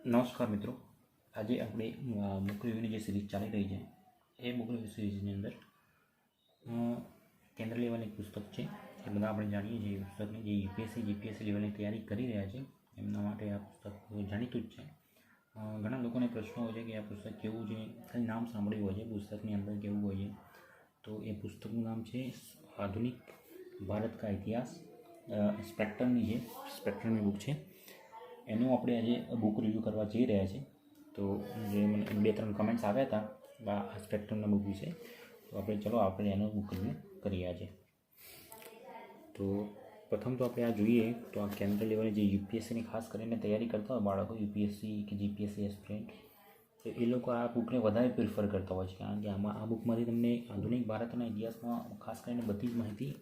નમસ્કાર મિત્રો, આજે આપણે બુક રિવ્યૂની જે સિરીઝ ચાલી રહી છે એ બુક રિવ્યૂ સિરીઝની અંદર કેન્દ્ર લેવલની પુસ્તક છે એ બધા આપણે જાણીએ છીએ. પુસ્તકની જે યુપીએસસી જીપીએસસી લેવલની તૈયારી કરી રહ્યા છે એમના માટે આ પુસ્તક જાણીતું જ છે. ઘણા લોકોને પ્રશ્નો હોય છે કે આ પુસ્તક કેવું છે, ખાલી નામ સાંભળ્યું હોય છે, પુસ્તકની અંદર કેવું હોય છે. તો એ પુસ્તકનું નામ છે આધુનિક ભારત કા ઇતિહાસ. સ્પેક્ટ્રમની બુક છે. એનું આપણે આજે બુક રિવ્યૂ કરવા જઈ રહ્યા છીએ. તો જે મને 2-3 કમેન્ટ્સ આવ્યા હતા આ સ્પેક્ટ્રમના બુક વિશે, તો આપણે એનો બુક રિવ્યૂ કરીએ આજે. તો પ્રથમ તો આપણે આ જોઈએ તો આ કેન્દ્ર લેવલે જે યુપીએસસીની ખાસ કરીને તૈયારી કરતા હોય બાળકો, યુપીએસસી કે જીપીએસસી એસ્પિરન્ટ, તો એ લોકો આ બુકને વધારે પ્રિફર કરતા હોય છે. કારણ કે આ બુકમાંથી તમને આધુનિક ભારતના ઇતિહાસમાં ખાસ કરીને બધી જ માહિતી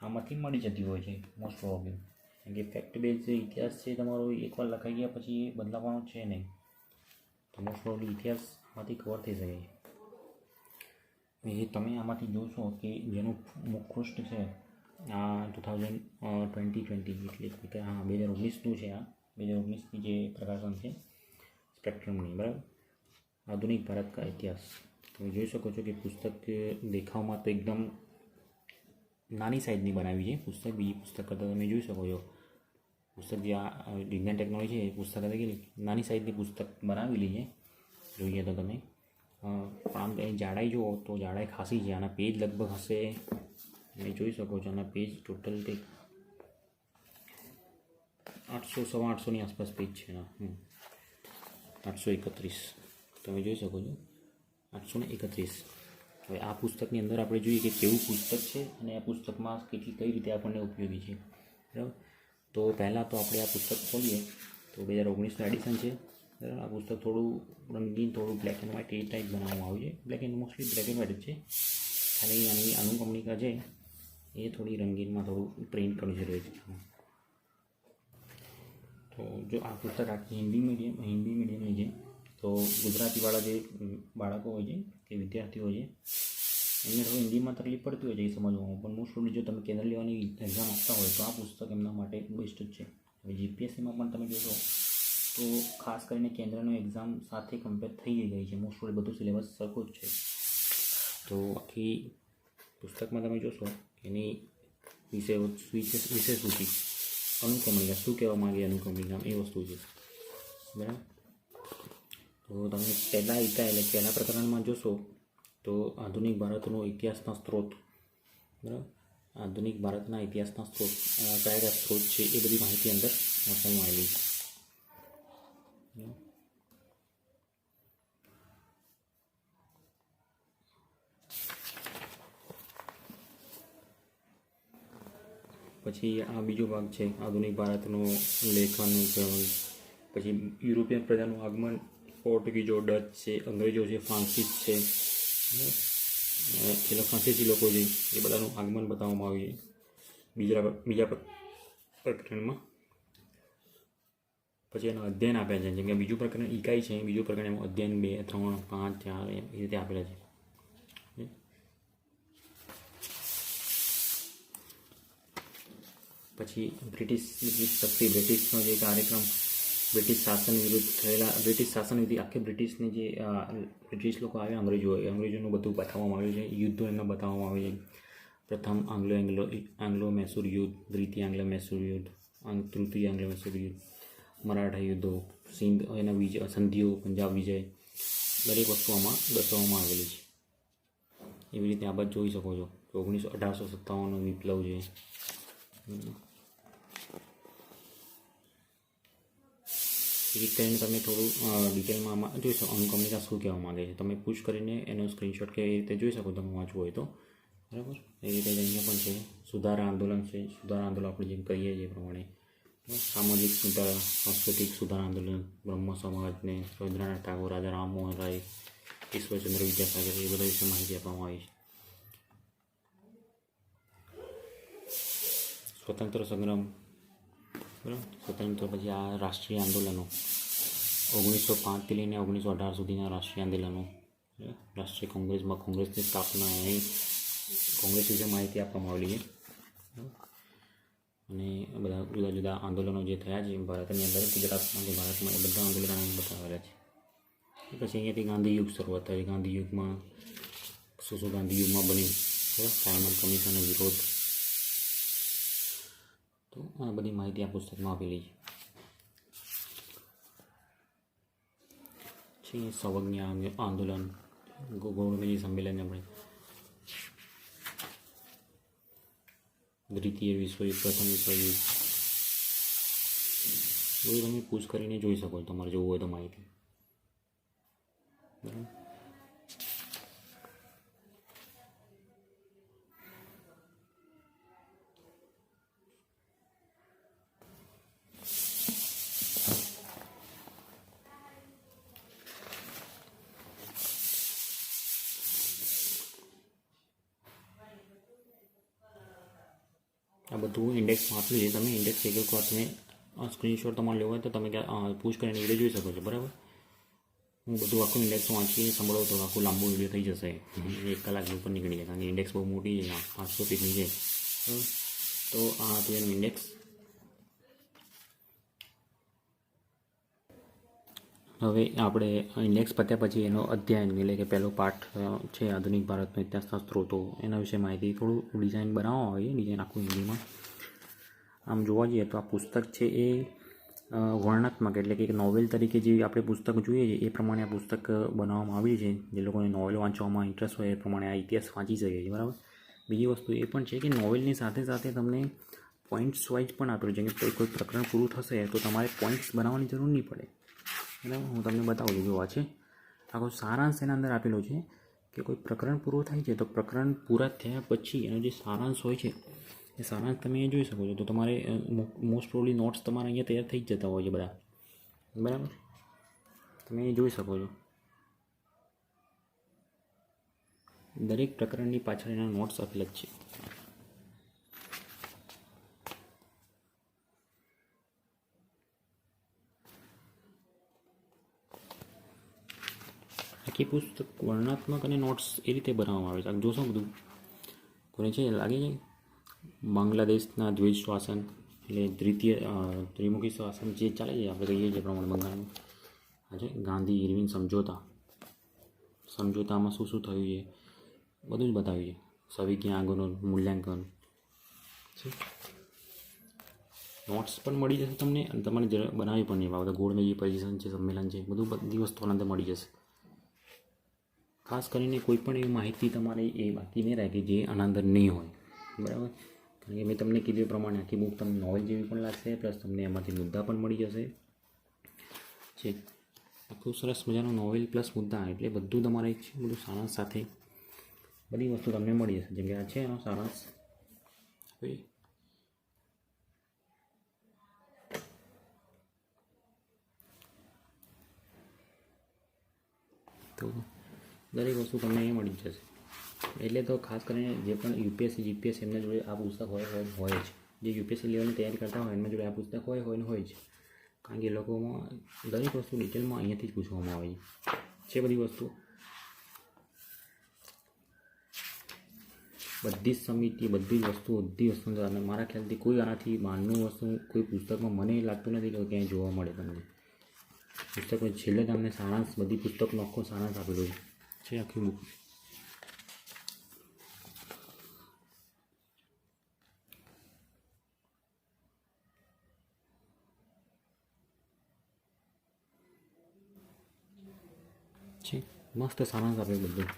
આમાંથી મળી જતી હોય છે મોસ્ટ પ્રોબેબલી. કારણ કે ફેક્ટ બેઝ જે ઇતિહાસ છે તમારો એકવાર લખાઈ ગયા પછી એ બદલાવાનો છે નહીં. તો મોસ્ટ પ્રોબેબલી ઇતિહાસમાંથી કવર થઈ શકે. એ તમે આમાંથી જોશો કે જેનું મુખપૃષ્ઠ છે આ 2020 એટલે કે હા 2019નું છે. આ 2019ની જે પ્રકાશન છે સ્પેક્ટ્રમની, બરાબર, આધુનિક ભારત કા ઇતિહાસ. તમે જોઈ શકો છો કે પુસ્તક દેખાવમાં તો એકદમ નાની સાઇઝની બનાવી છે પુસ્તક. બીજી પુસ્તક કરતાં તમે જોઈ શકો છો પુસ્તક જે આ વિજ્ઞાન ટેકનોલોજી છે એ પુસ્તક હતી કે નાની સાઇઝની પુસ્તક બનાવેલી છે જોઈએ તો તમે. પણ આમ એની જાડાઈ જુઓ તો જાડાઈ ખાસી છે. આના પેજ લગભગ હશે, તમે જોઈ શકો છો, આના પેજ ટોટલ કંઈક 800-850ની આસપાસ પેજ છે. 831 તમે જોઈ શકો છો, 831. હવે આ પુસ્તકની અંદર આપણે જોઈએ કે કેવું પુસ્તક છે અને આ પુસ્તકમાં કઈ રીતે આપણને ઉપયોગી છે, બરાબર. તો પહેલાં તો આપણે આ પુસ્તક ખોલીએ તો 2019નું એડિશન છે, બરાબર. આ પુસ્તક થોડું રંગીન, થોડું black and white A type બનાવવામાં આવ્યું છે. મોસ્ટલી બ્લેક એન્ડ વ્હાઇટ જ છે. ખાલી આની અનુક્રમણિકા છે એ થોડી રંગીનમાં થોડું પ્રિન્ટ કર્યું છે રહે છે. તો જો આ પુસ્તક આખી હિન્દી મીડિયમની છે, તો ગુજરાતીવાળા જે બાળકો હોય છે કે વિદ્યાર્થીઓ હોય છે એમને થોડું હિન્દીમાં તકલીફ પડતી હોય છે એ સમજવામાં. પણ મોસ્ટ ઓફલી જો તમે કેન્દ્ર લેવાની એક્ઝામ આપતા હોય તો આ પુસ્તક એમના માટે બેસ્ટ જ છે. હવે જીપીએસસીમાં પણ તમે જોશો તો ખાસ કરીને કેન્દ્રનું એક્ઝામ સાથે કમ્પેર થઈ ગઈ છે. મોસ્ટ ઓફલી બધું સિલેબસ સરખું જ છે. તો આખી પુસ્તકમાં તમે જોશો એની વિશે શું છે, અનુક્રમણિકા શું કહેવા માંગે, અનુક્રમણિકા એ વસ્તુ છે, બરાબર. તો તમે પહેલા પ્રકરણમાં જોશો તો આધુનિક ભારતનો ઇતિહાસના સ્ત્રોત, બરાબર. આધુનિક ભારતના ઇતિહાસના સ્ત્રોત કયા સ્ત્રોત છે એ બધી માહિતી અંદર આપવામાં આવેલી છે. પછી આ બીજો ભાગ છે આધુનિક ભારતનો લેખન. પછી યુરોપિયન પ્રજાનું આગમન, પોર્ટુગીઝો, ડચ છે, અંગ્રેજો છે, ફ્રાન્સિસ છે, ફ્રાન્સીસી લોકો છે, એ બધાનું આગમન બતાવવામાં આવ્યું છે બીજા પ્રકરણમાં. પછી એનો અધ્યયન આપ્યા છે. જેમ કે બીજું પ્રકરણ ઇકાઈ છે, બીજું પ્રકરણ એમાં અધ્યયન 2, 3, 5, 4 એ રીતે આપેલા છે. પછી બ્રિટિશનો જે કાર્યક્રમ, બ્રિટિશ શાસન વિરુદ્ધ થયેલા, બ્રિટિશ શાસન વિરુદ્ધ આખી બ્રિટિશની જે બ્રિટિશ લોકો આવ્યા, અંગ્રેજોનું બધું બતાવવામાં આવ્યું છે. યુદ્ધો એમને બતાવવામાં આવ્યું છે. પ્રથમ આંગ્લો મૈસૂર યુદ્ધ, દ્વિતીય આંગ્લો મૈસૂર યુદ્ધ, તૃતીય આંગ્લો મૈસૂર યુદ્ધ, મરાઠા યુદ્ધો, સિંધ એના સંધિઓ, પંજાબ વિજય, દરેક વસ્તુ આમાં દર્શાવવામાં આવેલી છે. એવી રીતે આ બાદ જોઈ શકો છો. 1857નો વિપ્લવ છે. એક કરીને તમે થોડું ડિટેલમાં આમાં જોઈ શકો અનુક્રમણિકા શું કહેવા માંગે છે. તમે પુશ કરીને એનો સ્ક્રીનશોટ કે એ રીતે જોઈ શકો તમે વાંચવું હોય તો, બરાબર. એ રીતે અહીંયા પણ છે સુધારા આંદોલન છે. સુધારા આંદોલન આપણે જેમ કહીએ છીએ એ પ્રમાણે સામાજિક સુધારા, સાંસ્કૃતિક સુધારા આંદોલન, બ્રહ્મ સમાજને, રવીન્દ્રનાથ ટાગોર, રાજા રામમોહન રાય, ઈશ્વરચંદ્ર વિદ્યાસાગર, એ બધા વિશે માહિતી આપવામાં આવી છે. સ્વતંત્ર સંગ્રામ, બરાબર. સ્વતંત્ર પછી આ રાષ્ટ્રીય આંદોલનો 1905થી લઈને 1918 સુધીના રાષ્ટ્રીય આંદોલનો, રાષ્ટ્રીય કોંગ્રેસની સ્થાપના, અહીં કોંગ્રેસ વિશે માહિતી આપવામાં આવેલી છે. અને બધા જુદા જુદા આંદોલનો જે થયા છે ભારતની અંદર, ગુજરાતમાં કે ભારતમાં, એ બધા આંદોલનો બતાવેલા છે. પછી અહીંયાથી ગાંધી યુગ શરૂઆત થાય. ગાંધી યુગમાં શું ગાંધી યુગમાં બન્યું, બરાબર, સાયમન કમિશનનો વિરોધ. તો આ બધી માહિતી આ પુસ્તકમાં આપેલી છે. સવજ્ઞા આંદોલન, ગોળમેજી સંમેલન, આપણે દ્વિતીય વિશ્વયુદ્ધ, પ્રથમ વિશ્વયુદ્ધ, એવું તમે પૂછ કરીને જોઈ શકો છો તમારે જોવું હોય તો માહિતી. બરાબર. આ બધું ઇન્ડેક્સમાં આપ્યું છે. તમે ઇન્ડેક્સ એક વાર તમે સ્ક્રીનશોટ તમારે લેવો હોય તો તમે પૂછ કરીને વિડીયો જોઈ શકો છો. બરાબર. હું બધું આખું ઇન્ડેક્સ વાંચીને સંભળાવું તો આખું લાંબુ વિડીયો થઈ જશે, 1 કલાકની ઉપર નીકળી જાય, કારણ કે ઇન્ડેક્સ બહુ મોટી છે, 500 પેજની છે. તો આ હતું એનું ઇન્ડેક્સ. હવે આપણે ઇન્ડેક્સ પત્યા પછી એનો અધ્યયન એટલે કે પહેલો પાઠ છે આધુનિક ભારતનો ઇતિહાસના સ્ત્રોતો, એના વિશે માહિતી થોડું ડિઝાઇન બનાવવામાં આવે. ડિઝાઇન આખું હિન્દીમાં. આમ જોવા જઈએ તો આ પુસ્તક છે એ વર્ણનાત્મક એટલે કે નોવેલ તરીકે જે આપણે પુસ્તક જોઈએ છીએ એ પ્રમાણે આ પુસ્તક બનાવવામાં આવ્યું છે. જે લોકોને નોવેલ વાંચવામાં ઇન્ટરેસ્ટ હોય એ પ્રમાણે આ ઇતિહાસ વાંચી શકે છે. બરાબર. બીજી વસ્તુ એ પણ છે કે નોવેલની સાથે સાથે તમને પોઈન્ટ્સ વાઇઝ પણ આપેલું છે કે કોઈ પ્રકરણ પૂરું થશે તો તમારે પોઈન્ટ્સ બનાવવાની જરૂર નહીં પડે. બરાબર. હું તમને બતાવું છું. જોવા છે આખો સારાંશ એના અંદર આપેલો છે કે કોઈ પ્રકરણ પૂરું થાય છે તો પ્રકરણ પૂરા થયા પછી એનો જે સારાંશ હોય છે એ સારાંશ તમે જોઈ શકો છો. તો તમારે મોસ્ટ પ્રોબલી નોટ્સ તમારે અહીંયા તૈયાર થઈ જ જતા હોય છે બધા. બરાબર. તમે એ જોઈ શકો છો. દરેક પ્રકરણની પાછળ એના નોટ્સ આપેલા જ છે. આખી પુસ્તક વર્ણનાત્મક અને નોટ્સ એ રીતે બનાવવામાં આવે છે. આ જોશો બધું કોને છે લાગે છે. બાંગ્લાદેશના દ્વિજ શાસન એટલે ત્રિમુખી શાસન જે ચાલે છે આપણે કહીએ છીએ પ્રમાણે બંગાળમાં. આજે ગાંધી ઇરવિન સમજોતામાં શું શું થયું છે બધું જ બતાવ્યું છે. સવિજ્ઞા આંદોલન, મૂલ્યાંકન છે. નોટ્સ પણ મળી જશે તમને અને તમારે બનાવી પણ નહીં. બધા ગોળમેજી પરિષદ છે, સંમેલન છે, બધી વસ્તુઓના અંદર મળી જશે. ખાસ કરીને કોઈ પણ એવી માહિતી તમારે એ બાકી નહીં રાખી જે આના અંદર નહીં હોય. બરાબર. કારણ કે મેં તમને કીધું એ પ્રમાણે આખી બુક તમને નોવેલ જેવી પણ લાગશે, પ્લસ તમને એમાંથી મુદ્દા પણ મળી જશે. છે આખું સરસ મજાનું નોવેલ પ્લસ મુદ્દા એટલે બધું તમારે છે બધું સારાંશ સાથે બધી વસ્તુ તમને મળી જશે. જેમ કે આ છે એનો સારાંશ. તો દરેક વસ્તુ તમને એ મળી જશે. એટલે તો ખાસ કરીને જે પણ યુપીએસસી જીપીએસસી એમના જોડે આ પુસ્તક હોય જ. જે યુપીએસસી લેવલની તૈયારી કરતા હોય એમના જોડે આ પુસ્તક હોય જ. કારણ કે લોકોમાં દરેક વસ્તુ ડિટેલમાં અહીંયાથી જ પૂછવામાં આવે છે. બધી વસ્તુ બધી જ સમિતિ બધી વસ્તુ મારા ખ્યાલથી કોઈ આનાથી બહારનું વસ્તુ કોઈ પુસ્તકમાં મને લાગતું નથી કે ક્યાંય જોવા મળે તમને. પુસ્તકમાં છેલ્લે તમને સારાંશ બધી પુસ્તકનો આખો સારાંશ આપેલો છે આખી બુક. છે મસ્ત સારાંશ આપે બધું.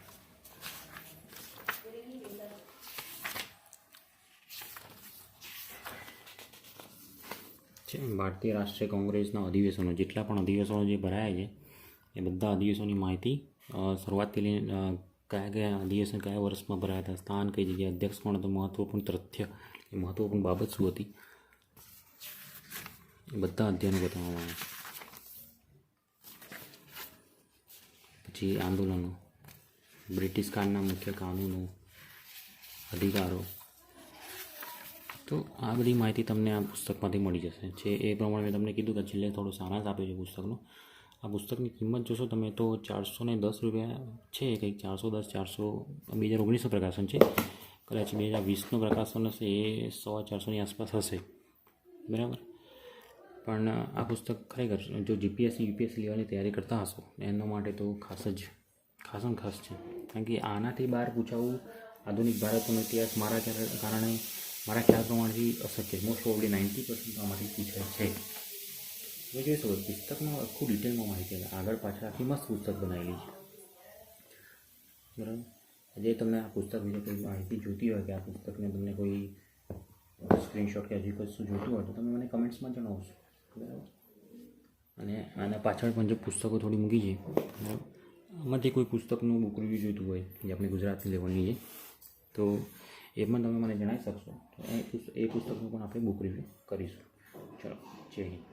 છે ભારતીય રાષ્ટ્રીય કોંગ્રેસના અધિવેશનો જેટલા પણ અધિવેશનો જે ભરાયા છે એ બધા અધિવેશનોની માહિતી શરૂઆતથી લઈને કયા અધિવેશન કયા વર્ષમાં ભરાયા હતા, સ્થાન કઈ જગ્યાએ, અધ્યક્ષ કોણ હતો, મહત્વપૂર્ણ તથ્ય એ મહત્વપૂર્ણ બાબત શું હતી, એ બધા અધ્યયનો બતાવવામાં આવ્યા. પછી આંદોલનો, બ્રિટિશ કાળના મુખ્ય કાનૂનો, અધિકારો. તો આ બધી માહિતી તમને આ પુસ્તકમાંથી મળી જશે. છે એ પ્રમાણે મેં તમને કીધું કે છેલ્લે થોડું સારાંશ આપ્યો છે પુસ્તકનો. આ પુસ્તકની કિંમત જોશો તમે તો 410 રૂપિયા છે, કંઈક 2019 પ્રકાશન છે. કદાચ 2020 પ્રકાશન હશે એ 450ની આસપાસ હશે. બરાબર. પણ આ પુસ્તક ખરેખર જો જીપીએસસી યુપીએસસી લેવાની તૈયારી કરતા હશો એના માટે તો ખાસ છે. કારણ કે આનાથી બહાર પૂછાવું આધુનિક ભારતનો ઇતિહાસ મારા કારણે મારા ખ્યાલ પ્રમાણથી અશક્ય. મોસ્ટ ઓફલી 90% આમાંથી પૂછાય છે. તમે જોઈ શકો પુસ્તકમાં આખું ડિટેલમાં માહિતી આગળ પાછળ આખી મસ્ત પુસ્તક બનાવેલી છે. બરાબર. જે તમને આ પુસ્તક વિશે કોઈ માહિતી જોઈતી હોય કે આ પુસ્તકને તમને કોઈ સ્ક્રીનશોટ કે હજી કશું જોઈતું હોય તો તમે મને કમેન્ટ્સમાં જણાવશો. બરાબર. અને આના પાછળ પણ જો પુસ્તકો થોડી મૂકી છે. બરાબર. આમાંથી કોઈ પુસ્તકનું બુક રિવ્યૂ જોઈતું હોય જે આપણે ગુજરાતી લેવલની છે તો એ પણ તમે મને જણાવી શકશો. તો એ પુસ્તકનું પણ આપણે બુક રિવ્યૂ કરીશું. ચલો, જય હિન્દ.